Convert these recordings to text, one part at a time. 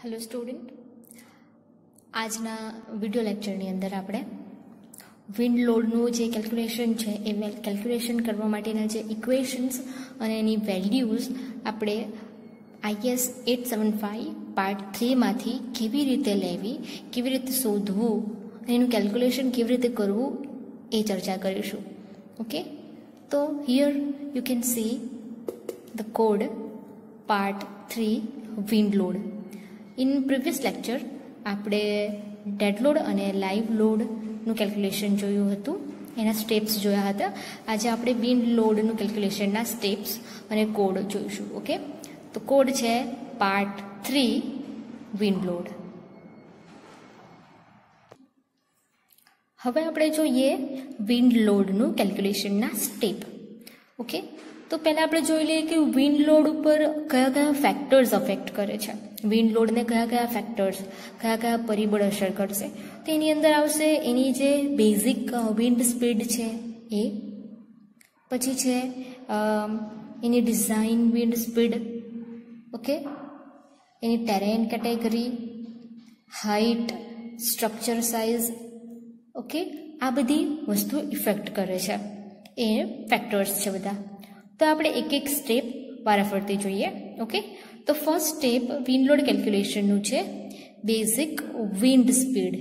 Hello student, આજના video લેક્ચરની અંદર આપણે વિન્ડ લોડનું જે કેલ્ક્યુલેશન છે એ કેલ્ક્યુલેશન કરવા માટેના જે ઇક્વેશન્સ અને એની વેલ્યુઝ આપણે IS 875 પાર્ટ 3 માંથી કેવી રીતે લેવી, કેવી રીતે શોધવું અને એનું કેલ્ક્યુલેશન કેવી રીતે કરવું એ ચર્ચા કરીશું. ઓકે, તો here you can see the code part 3 wind load. In previous lecture આપણે ડેડ લોડ અને લાઈવ લોડનું કેલ્ક્યુલેશન જોયું હતું, એના સ્ટેપ્સ જોયા હતા. આજે આપણે વિન્ડ લોડનું કેલ્ક્યુલેશનના સ્ટેપ્સ અને કોડ જોઈશું. ઓકે, તો કોડ છે પાર્ટ 3 વિન્ડ લોડ. હવે આપણે જોઈએ વિન્ડ લોડનું કેલ્ક્યુલેશનના સ્ટેપ. ઓકે, તો પહેલાં આપણે જોઈ લઈએ કે વિન્ડ લોડ ઉપર કયા કયા ફેક્ટર્સ અફેક્ટ કરે છે, વિન્ડ લોડને કયા કયા ફેક્ટર્સ, કયા કયા પરિબળ અસર કરશે. તો એની અંદર આવશે એની જે બેઝિક વિન્ડ સ્પીડ છે એ, પછી છે એની ડિઝાઇન વિન્ડ સ્પીડ, ઓકે, એની terrain category, height, structure size. Okay, આ બધી વસ્તુ ઇફેક્ટ કરે છે, એ ફેક્ટર્સ છે બધા. તો આપણે એક એક સ્ટેપ વારાફરતી જોઈએ. ઓકે, તો ફર્સ્ટ સ્ટેપ વિન્ડ લોડ કેલ્ક્યુલેશનનું છે basic wind speed.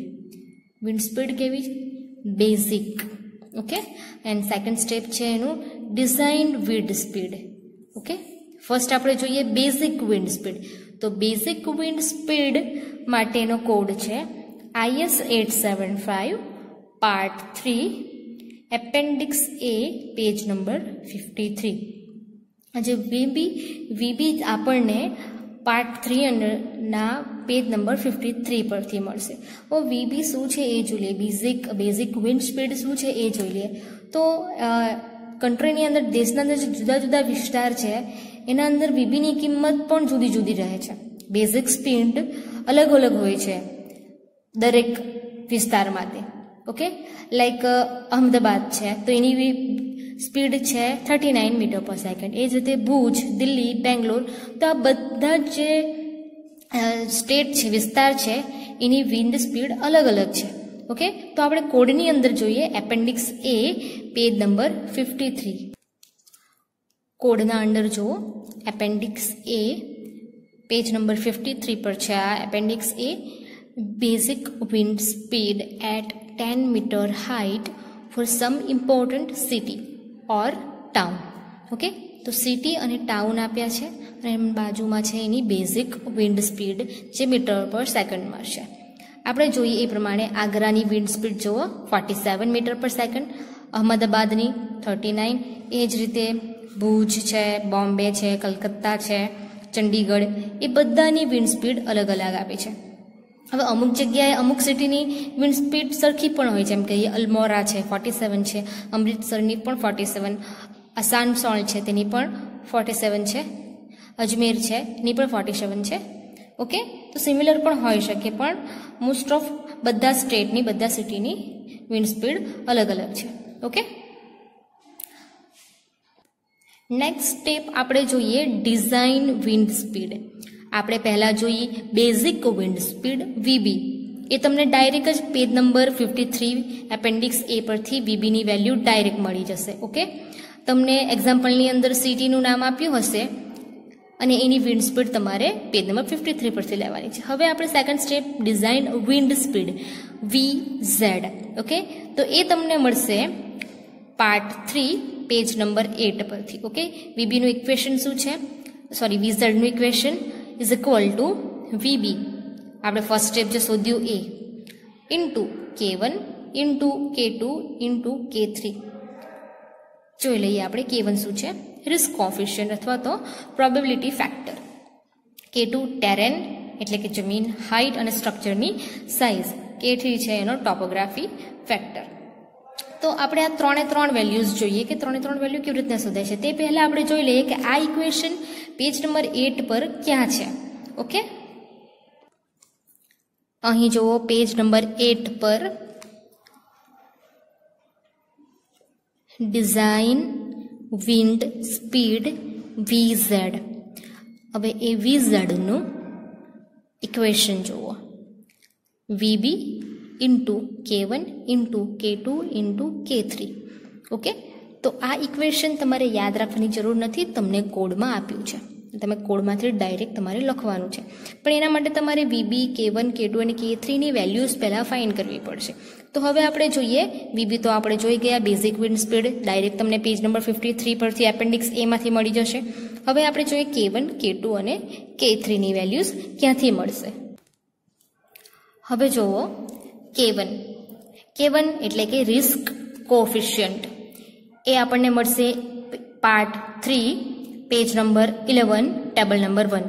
Wind speed કેવી? Basic. Okay, and second step છે એનું design wind speed. Okay, first આપણે જોઈએ બેઝિક વિન્ડ સ્પીડ. તો બેઝિક વિન્ડ સ્પીડ માટેનો કોડ છે IS 875 part 3 appendix A page number 53. આજે VB આપણને પાર્ટ 3 ના પેજ નંબર 53 પરથી મળશે. VB શું છે એ જોઈ લઈએ, બેઝિક વિન્ડ સ્પીડ શું છે એ જોઈ લઈએ. તો કન્ટ્રીની અંદર, દેશના અંદર જે જુદા જુદા વિસ્તાર છે એના અંદર VBની કિંમત પણ જુદી જુદી રહે છે. બેઝિક સ્પીડ અલગ અલગ હોય છે દરેક વિસ્તાર માટે. ઓકે, લાઈક અહમદાબાદ છે તો એની સ્પીડ છે 39 મીટર પર સેકન્ડ. એ જ રીતે ભુજ, દિલ્હી, બેંગ્લોર, તો આ બધા જે સ્ટેટ છે, વિસ્તાર છે, એની વિન્ડ સ્પીડ અલગ અલગ છે. ઓકે, તો આપણે કોડની અંદર જોઈએ એપેન્ડિક્સ A પેજ નંબર 53. કોડના અંદર જુઓ, એપેન્ડિક્સ A પેજ નંબર 53 પર છે આ appendix A. Basic wind speed at 10 meter height for some important city or town. Okay, તો સિટી અને ટાઉન આપ્યા છે અને એમ બાજુમાં છે એની બેઝિક વિન્ડ સ્પીડ જે મીટર પર સેકન્ડમાં છે. આપણે જોઈએ એ પ્રમાણે આગ્રાની વિન્ડ સ્પીડ જુઓ 47 મીટર પર સેકન્ડ, અહમદાબાદની 39, એ જ રીતે ભુજ છે, બોમ્બે છે, કલકત્તા છે, ચંડીગઢ, એ બધાની વિન્ડ સ્પીડ અલગ અલગ આપી છે. હવે અમુક જગ્યાએ અમુક સિટીની વિન્ડ સ્પીડ સરખી પણ હોય છે, એમ કહીએ અલમોરા છે 47 છે, અમૃતસરની પણ 47, આસાનસોલ છે તેની પણ 47 છે, અજમેર છે એની પણ 47 છે. ઓકે, તો સિમિલર પણ હોઈ શકે, પણ મોસ્ટ ઓફ બધા સ્ટેટની, બધા સિટીની વિન્ડ સ્પીડ અલગ અલગ છે. ઓકે, નેક્સ્ટ સ્ટેપ આપણે જોઈએ ડિઝાઇન વિન્ડ સ્પીડ. આપણે પહેલાં જોઈએ બેઝિક વિન્ડ સ્પીડ VB. એ તમને ડાયરેક્ટ જ પેજ નંબર 53 એપેન્ડિક્સ A પરથી VBની વેલ્યુ ડાયરેક્ટ મળી જશે. ઓકે, તમને એક્ઝામ્પલની અંદર સિટીનું નામ આપ્યું હશે અને એની વિન્ડ સ્પીડ તમારે પેજ નંબર 53 પરથી લેવાની છે. હવે આપણે second step design wind speed VZ. Okay, તો એ તમને મળશે પાર્ટ 3 પેજ નંબર 8 પરથી. ઓકે, VBનું ઇક્વેશન શું છે, VZનું equation is equal to VB. આપણે ફર્સ્ટ સ્ટેપ જે શોધ્યું એ into K1 into K2 into K3. જોઈ લઈએ આપણે K1 શું છે, રિસ્ક કોફિશિયન્ટ અથવા તો પ્રોબેબિલિટી ફેક્ટર. K2 ટેરેન એટલે કે જમીન, હાઇટ અને સ્ટ્રક્ચરની સાઇઝ. K3 છે એનો ટોપોગ્રાફી ફેક્ટર. તો આપણે આ 3 વેલ્યુઝ જોઈએ કે 3 વેલ્યુ કેવી રીતના શોધાય છે. તે પહેલાં આપણે જોઈ લઈએ કે આ ઇક્વેશન પેજ નંબર 8 પર ક્યાં છે. ઓકે, અહીં જુઓ પેજ નંબર 8 પર ડિઝાઇન વિન્ડ સ્પીડ VZ. હવે એ VZ નું ઇક્વેશન જુઓ, VB into K1 into K2 into K3. Okay, તો આ ઇક્વેશન તમારે યાદ રાખવાની જરૂર નથી, તમને કોડમાં આપ્યું છે, તમે કોડમાંથી ડાયરેક્ટ તમારે લખવાનું છે. પણ એના માટે તમારે વીબી, K1, K2 અને K3ની વેલ્યુઝ પહેલાં ફાઇન્ડ કરવી પડશે. તો હવે આપણે જોઈએ, વીબી તો આપણે જોઈ ગયા, બેઝિક વિન્ડ સ્પીડ ડાયરેક્ટ તમને પેજ નંબર 53 પરથી એપેન્ડિક્સ એમાંથી મળી જશે. હવે આપણે જોઈએ K1, K2 અને K3ની વેલ્યુઝ ક્યાંથી મળશે. હવે જુઓ K1 એટલે કે રિસ્ક કોએફિશિયન્ટ, એ આપણને મળશે part 3 page number 11 table number 1.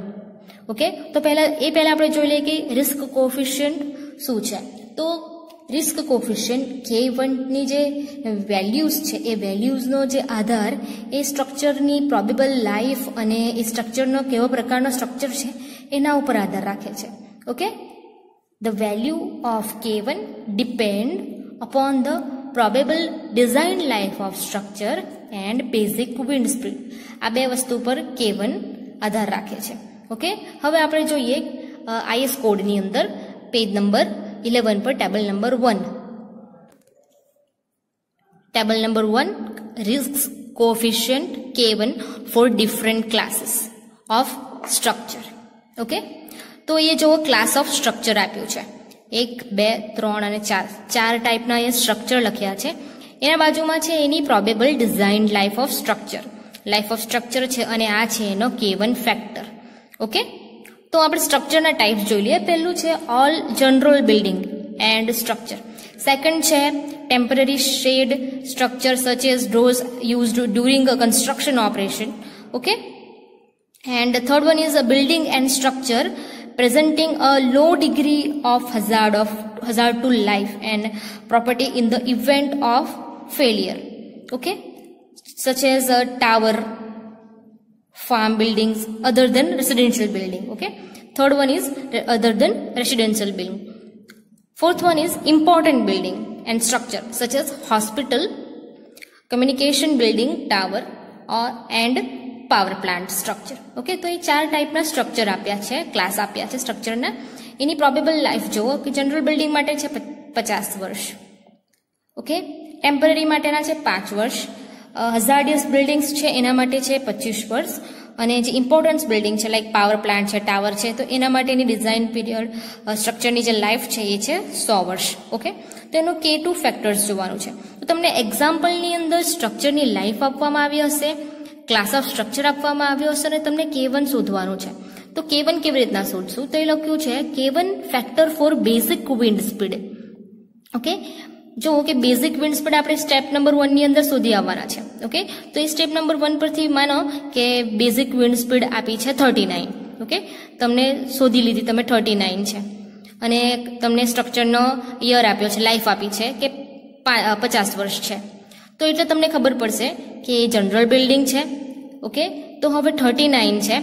Okay, તો પહેલાં આપણે જોઈ લઈએ કે રિસ્ક કોએફિશિયન્ટ શું છે. તો રિસ્ક કોએફિશિયન્ટ K1ની જે વેલ્યુઝ છે એ વેલ્યુઝનો જે આધાર એ સ્ટ્રક્ચરની પ્રોબેબલ લાઈફ અને એ સ્ટ્રક્ચરનો કેવો પ્રકારનો સ્ટ્રક્ચર છે એના ઉપર આધાર રાખે છે. Okay, the value of K1 depend upon the probable design life of structure and basic wind speed. આ બે વસ્તુ પર K1 આધાર રાખે છે. ઓકે, હવે આપણે જોઈએ IS કોડની અંદર પેજ નંબર 11 પર table number 1. Table number 1 risk coefficient K1 for different classes of structure. Okay, તો એ જો ક્લાસ ઓફ સ્ટ્રક્ચર આપ્યું છે, 1, 2, 3 અને 4 ટાઈપના એ સ્ટ્રક્ચર લખ્યા છે. એના બાજુમાં છે એની probable design life of structure છે, અને આ છે એનો K1 ફેક્ટર. ઓકે, તો આપણે સ્ટ્રક્ચરના ટાઈપ્સ જોઈ લઈએ. પહેલું છે all general building and structure. Second છે temporary shed structure such as those used during a construction operation. Okay, and the third one is a building and structure presenting a low degree of hazard to life and property in the event of failure. Okay, such as a tower, farm buildings other than residential building. Okay, third one is other than residential building. Fourth one is important building and structure such as hospital, communication building, tower and power plant structure. Okay, તો એ 4 ટાઈપના structure આપ્યા છે, class આપ્યા છે સ્ટ્રક્ચરના. એની probable life જુઓ કે general building માટે છે 50 વર્ષ. ઓકે, ટેમ્પરરી માટેના છે 5 વર્ષ. હઝાર્ડિયસ બિલ્ડિંગ્સ છે એના માટે છે 25 વર્ષ. અને જે ઇમ્પોર્ટન્સ બિલ્ડિંગ છે લાઈક પાવર પ્લાન્ટ છે, ટાવર છે, તો એના માટેની ડિઝાઇન પીરિયડ સ્ટ્રક્ચરની જે લાઈફ છે એ છે 100 વર્ષ. ઓકે, તો એનું K2 ફેક્ટર્સ જોવાનું છે. તો તમને એક્ઝામ્પલની અંદર સ્ટ્રક્ચરની લાઈફ આપવામાં આવી હશે, ક્લાસ ઓફ સ્ટ્રક્ચર આપવામાં આવ્યો હશે, અને તમને K1 શોધવાનું છે. તો K1 કેવી રીતના શોધશું, તો એ લખ્યું છે K1 factor for basic wind speed. Okay, જો કે બેઝિક વિન્ડ સ્પીડ આપણે સ્ટેપ નંબર 1 ની અંદર શોધી આવવાના છે. ઓકે, તો એ સ્ટેપ નંબર 1 પરથી માનો કે બેઝિક વિન્ડ સ્પીડ આપી છે 39. ઓકે, તમને શોધી લીધી તમે 39 છે, અને તમને સ્ટ્રક્ચરનો યર આપ્યો છે, લાઈફ આપી છે કે 50 વર્ષ છે. તો એટલે તમને ખબર પડશે કે જનરલ બિલ્ડિંગ છે. ઓકે, તો હવે 39 છે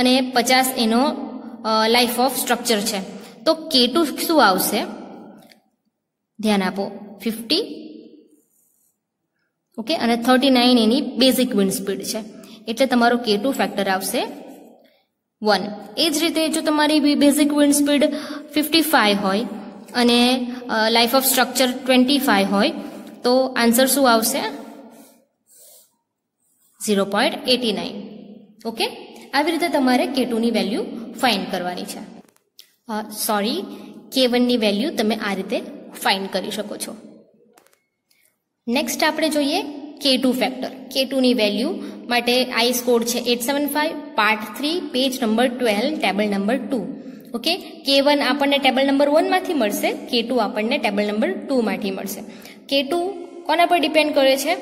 અને 50 એનો લાઈફ ઓફ સ્ટ્રક્ચર છે. તો K2 શું આવશે, ધ્યાન આપો, 50. ઓકે, અને 39 એની બેઝિક વિન્ડ સ્પીડ છે, એટલે તમારો K2 ફેક્ટર આવશે 1. એ જ રીતે જો તમારી બેઝિક વિન્ડ સ્પીડ 55 હોય અને લાઈફ ઓફ સ્ટ્રક્ચર 25 હોય તો આન્સર શું આવશે, 0.89. ઓકે, આવી રીતે તમારે K2 ની વેલ્યુ ફાઇન્ડ કરવાની છે. સોરી, K1 ની વેલ્યુ તમે આ રીતે ફાઇન્ડ કરી શકો છો. નેક્સ્ટ આપણે જોઈએ K2 ફેક્ટર. K2 ની વેલ્યુ માટે IS કોડ છે 875 part 3 page number 12 table number 2. Okay, K1 આપણને ટેબલ નંબર 1 માંથી મળશે, K2 આપણને ટેબલ નંબર 2 માંથી મળશે. K2 કોના પર ડિપેન્ડ કરે છે,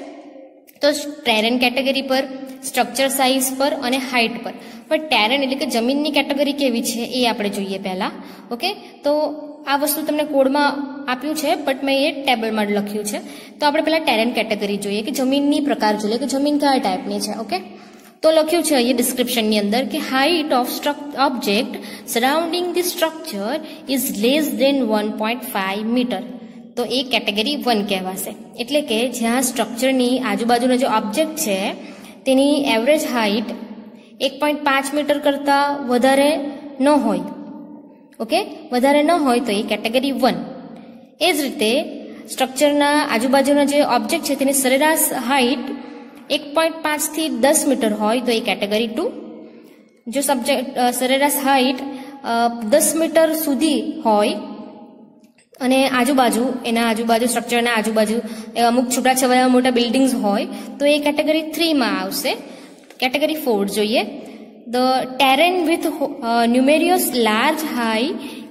તો ટેરેન કેટેગરી પર, સ્ટ્રક્ચર સાઇઝ પર અને હાઇટ પર. પણ ટેરેન એટલે કે જમીનની કેટેગરી કેવી છે એ આપણે જોઈએ પહેલા. ઓકે, તો આ વસ્તુ તમને કોડમાં આપ્યું છે બટ મેં એ ટેબલમાં લખ્યું છે. તો આપણે પહેલા ટેરેન કેટેગરી જોઈએ કે જમીનની પ્રકાર જોઈએ કે જમીન કયા ટાઈપની છે. ઓકે, તો લખ્યું છે અહીંયા ડિસ્ક્રિપ્શનની અંદર કે height of object surrounding the structure is less than 1.5 metre. તો એ કેટેગરી 1 કહેવાશે. એટલે કે જ્યાં સ્ટ્રક્ચરની આજુબાજુનો જે ઓબ્જેક્ટ છે તેની એવરેજ હાઇટ 1.5 મીટર કરતાં વધારે ન હોય. ઓકે, વધારે ન હોય તો એ કેટેગરી 1. એ જ રીતે સ્ટ્રક્ચરના આજુબાજુના જે ઓબ્જેક્ટ છે તેની સરેરાશ હાઇટ 1.5 થી 10 મીટર હોય તો એ કેટેગરી 2. જો સરેરાશ હાઇટ 10 મીટર સુધી હોય અને એના આજુબાજુ સ્ટ્રક્ચરના આજુબાજુ અમુક છૂટાછવાયા મોટા બિલ્ડિંગ્સ હોય તો એ કેટેગરી 3 માં આવશે. કેટેગરી 4 જોઈએ. The terrain with numerous large high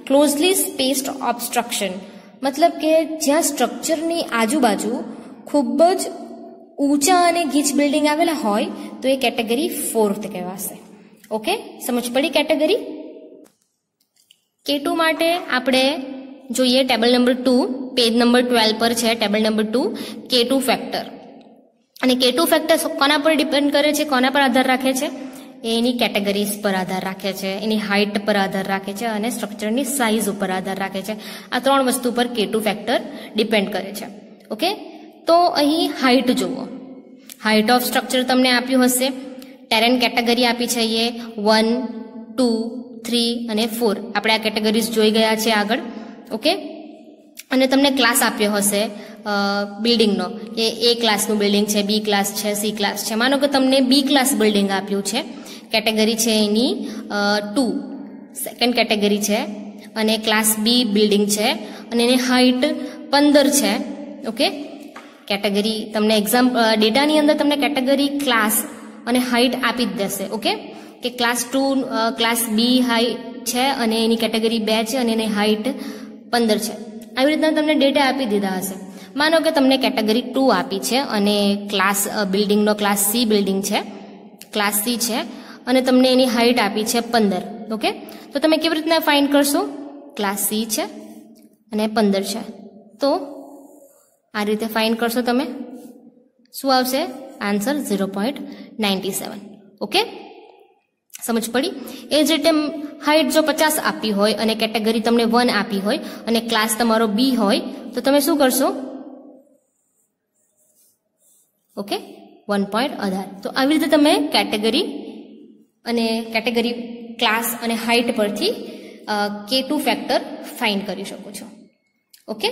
closely spaced obstruction, મતલબ કે જ્યાં સ્ટ્રક્ચરની આજુબાજુ ખૂબ જ ઊંચા અને ગીચ બિલ્ડિંગ આવેલા હોય તો એ કેટેગરી 4 કહેવાશે. ઓકે, સમજ પડી કેટેગરી. K2 માટે આપણે જોઈએ ટેબલ નંબર 2, પેજ નંબર 12 પર છે ટેબલ નંબર 2, K2 ફેક્ટર. અને K2 ફેક્ટર કોના પર ડિપેન્ડ કરે છે, કોના પર આધાર રાખે છે? એની કેટેગરીઝ પર આધાર રાખે છે, એની હાઇટ પર આધાર રાખે છે અને સ્ટ્રક્ચરની સાઇઝ ઉપર આધાર રાખે છે. આ 3 વસ્તુ પર K2 ફેક્ટર ડિપેન્ડ કરે છે. ઓકે, તો અહીં હાઇટ જુઓ. હાઇટ ઓફ સ્ટ્રક્ચર તમને આપ્યું હશે. ટેરેન કેટેગરી આપી છે એ 1, 2, 3 અને 4. આપણે આ કેટેગરીઝ જોઈ ગયા છે આગળ. ઓકે, અને તમને ક્લાસ આપ્યો હશે બિલ્ડિંગનો કે A ક્લાસનું બિલ્ડિંગ છે, B ક્લાસ છે, C ક્લાસ છે. માનો કે તમને B ક્લાસ બિલ્ડિંગ આપ્યું છે, કેટેગરી છે એની 2, સેકન્ડ કેટેગરી છે અને ક્લાસ B બિલ્ડિંગ છે અને એની હાઇટ 15 છે. ઓકે, કેટેગરી તમને એક્ઝામ ડેટાની અંદર તમને કેટેગરી, ક્લાસ અને હાઇટ આપી જ દેશે. ઓકે, કે ક્લાસ 2 ક્લાસ B હાઇટ છે અને એની કેટેગરી 2 છે અને એની હાઇટ 15 છે. આવી રીતના તમને ડેટા આપી દીધા હશે. માનો કે તમને કેટેગરી 2 આપી છે અને ક્લાસ બિલ્ડિંગનો ક્લાસ C બિલ્ડિંગ છે, ક્લાસ C છે અને તમને એની હાઇટ આપી છે 15. ઓકે, તો તમે કેવી રીતના ફાઇન્ડ કરશો? ક્લાસ C છે અને 15 છે, તો આ રીતે ફાઇન્ડ કરશો તમે. શું આવશે આન્સર? 0.97. ઓકે, સમજ પડી. એ જ રીતે હાઇટ જો 50 આપી હોય અને કેટેગરી તમને 1 આપી હોય અને ક્લાસ તમારો B હોય તો તમે શું કરશો? ઓકે, 1.18. તો આવી રીતે તમે કેટેગરી, ક્લાસ અને હાઇટ પરથી K2 ફેક્ટર ફાઇન્ડ કરી શકો છો. ઓકે.